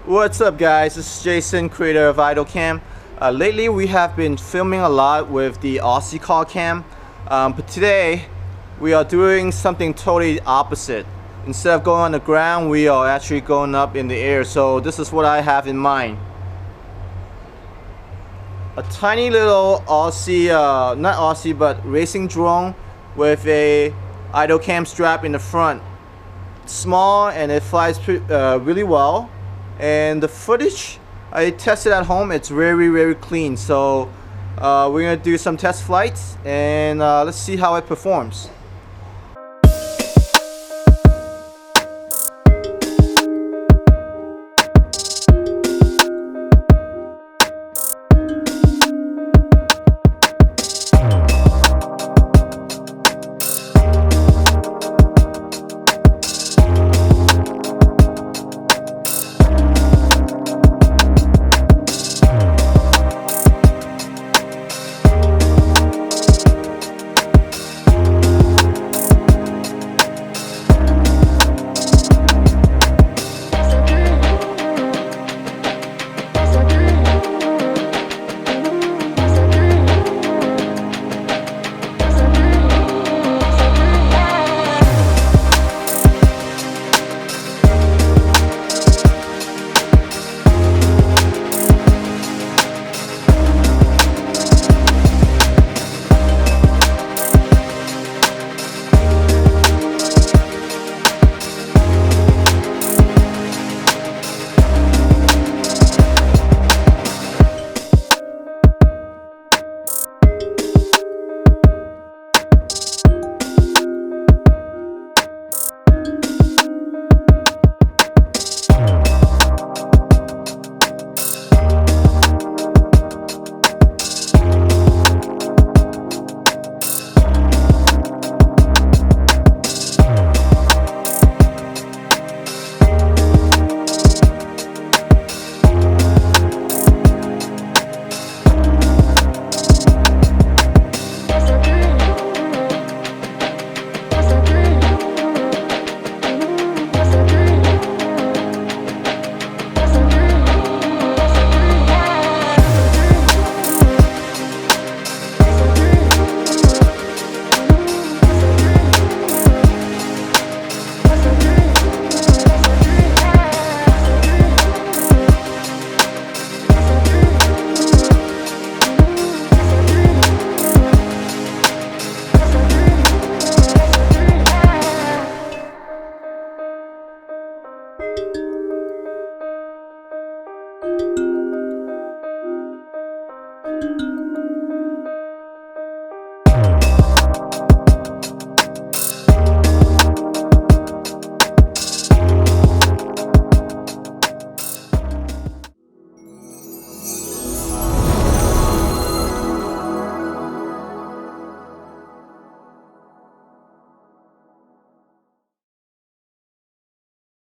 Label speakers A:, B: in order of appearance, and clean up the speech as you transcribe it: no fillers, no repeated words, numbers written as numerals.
A: What's up guys, this is Jason, creator of IdolCam. Lately we have been filming a lot with the Aussie car cam, but today we are doing something totally opposite. Instead of going on the ground, we are actually going up in the air. So this is what I have in mind. A tiny little Aussie, not Aussie but racing drone with a IdolCam strap in the front. It's small and it flies really well. And the footage I tested at home, it's very clean. So we're gonna do some test flights and let's see how it performs.